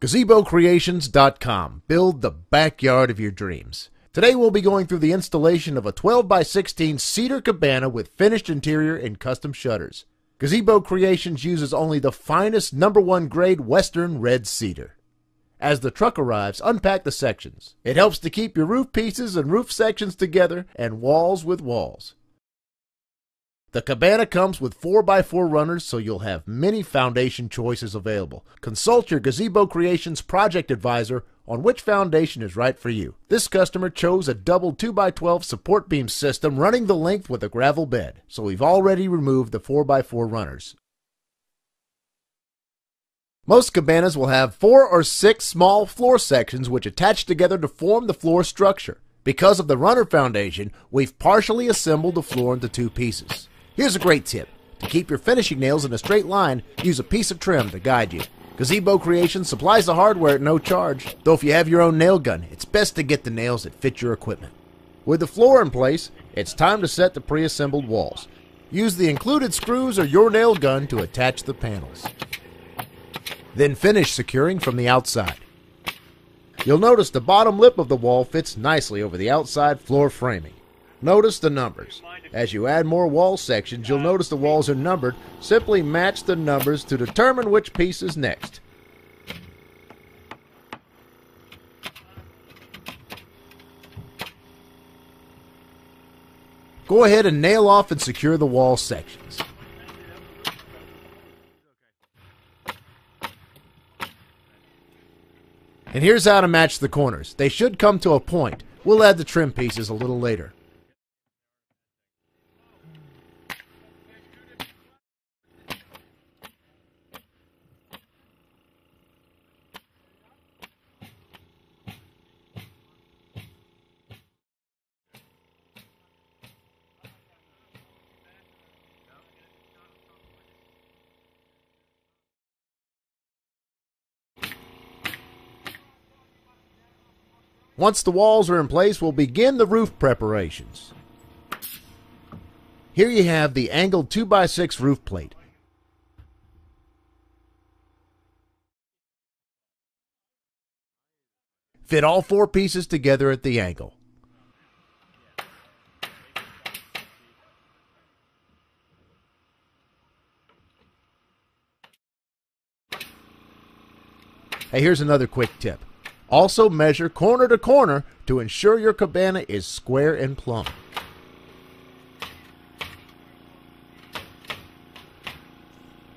GazeboCreations.com. Build the backyard of your dreams. Today we'll be going through the installation of a 12 by 16 cedar cabana with finished interior and custom shutters. Gazebo Creations uses only the finest #1 grade Western red cedar. As the truck arrives, unpack the sections. It helps to keep your roof pieces and roof sections together and walls with walls. The cabana comes with 4x4 runners, so you'll have many foundation choices available. Consult your Gazebo Creations project advisor on which foundation is right for you. This customer chose a double 2x12 support beam system running the length with a gravel bed, so we've already removed the 4x4 runners. Most cabanas will have 4 or 6 small floor sections which attach together to form the floor structure. Because of the runner foundation, we've partially assembled the floor into 2 pieces. Here's a great tip. To keep your finishing nails in a straight line, use a piece of trim to guide you. Gazebo Creations supplies the hardware at no charge, though if you have your own nail gun, it's best to get the nails that fit your equipment. With the floor in place, it's time to set the pre-assembled walls. Use the included screws or your nail gun to attach the panels. Then finish securing from the outside. You'll notice the bottom lip of the wall fits nicely over the outside floor framing. Notice the numbers. As you add more wall sections, you'll notice the walls are numbered. Simply match the numbers to determine which piece is next. Go ahead and nail off and secure the wall sections. And here's how to match the corners. They should come to a point. We'll add the trim pieces a little later. Once the walls are in place, we'll begin the roof preparations. Here you have the angled 2x6 roof plate. Fit all 4 pieces together at the angle. Hey, here's another quick tip. Also measure corner to corner to ensure your cabana is square and plumb.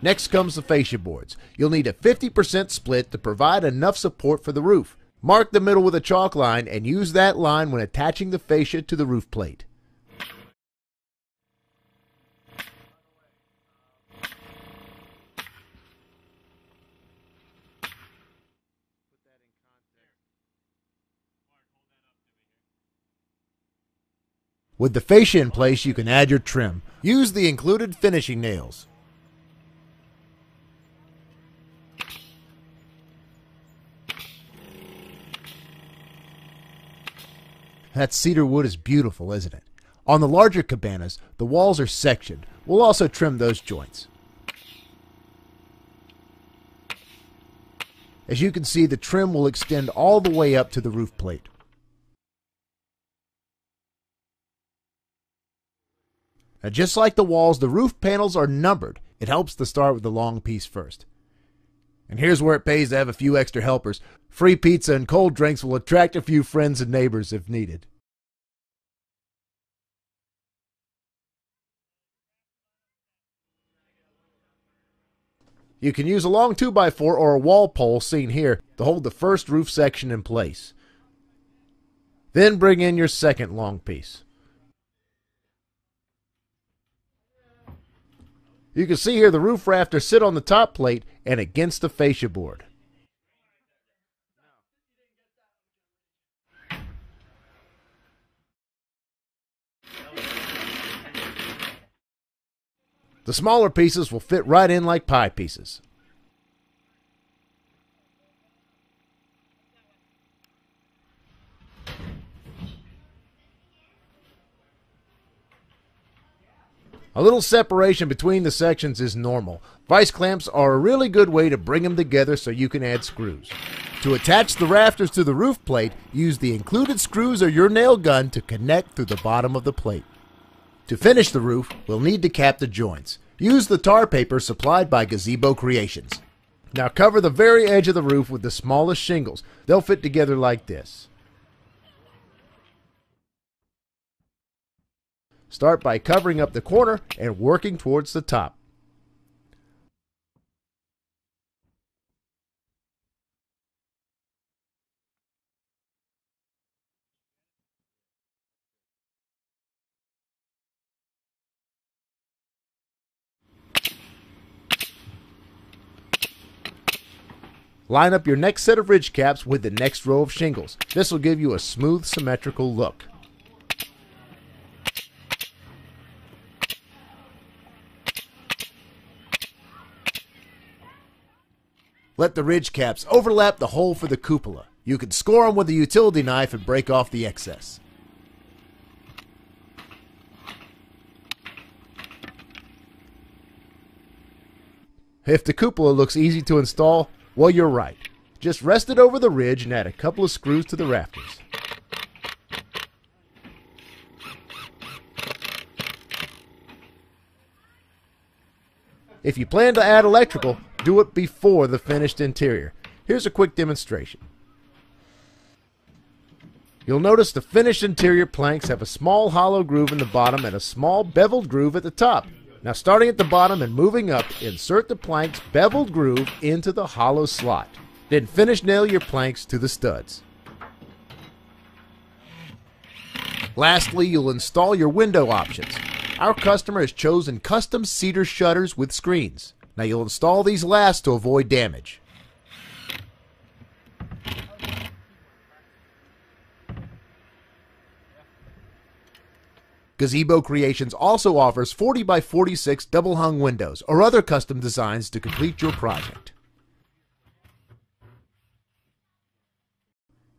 Next comes the fascia boards. You'll need a 50% split to provide enough support for the roof. Mark the middle with a chalk line and use that line when attaching the fascia to the roof plate. With the fascia in place, you can add your trim. Use the included finishing nails. That cedar wood is beautiful, isn't it? On the larger cabanas, the walls are sectioned. We'll also trim those joints. As you can see, the trim will extend all the way up to the roof plate. Now, just like the walls, the roof panels are numbered. It helps to start with the long piece first. And here's where it pays to have a few extra helpers. Free pizza and cold drinks will attract a few friends and neighbors if needed. You can use a long 2x4 or a wall pole seen here to hold the first roof section in place. Then bring in your second long piece. You can see here the roof rafters sit on the top plate and against the fascia board. The smaller pieces will fit right in like pie pieces. A little separation between the sections is normal. Vice clamps are a really good way to bring them together so you can add screws. To attach the rafters to the roof plate, use the included screws or your nail gun to connect through the bottom of the plate. To finish the roof, we'll need to cap the joints. Use the tar paper supplied by Gazebo Creations. Now cover the very edge of the roof with the smallest shingles. They'll fit together like this. Start by covering up the corner and working towards the top. Line up your next set of ridge caps with the next row of shingles. This will give you a smooth, symmetrical look. Let the ridge caps overlap the hole for the cupola. You can score them with a utility knife and break off the excess. If the cupola looks easy to install, well, you're right. Just rest it over the ridge and add a couple of screws to the rafters. If you plan to add electrical, do it before the finished interior. Here's a quick demonstration. You'll notice the finished interior planks have a small hollow groove in the bottom and a small beveled groove at the top. Now, starting at the bottom and moving up, insert the plank's beveled groove into the hollow slot. Then finish nail your planks to the studs. Lastly, you'll install your window options. Our customer has chosen custom cedar shutters with screens. Now, you'll install these last to avoid damage. Gazebo Creations also offers 40 by 46 double hung windows or other custom designs to complete your project.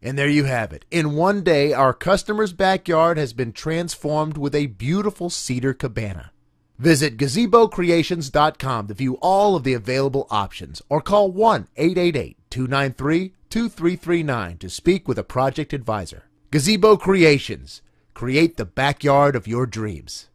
And there you have it. In one day, our customer's backyard has been transformed with a beautiful cedar cabana. Visit gazebocreations.com to view all of the available options or call 1-888-293-2339 to speak with a project advisor. Gazebo Creations. Create the backyard of your dreams.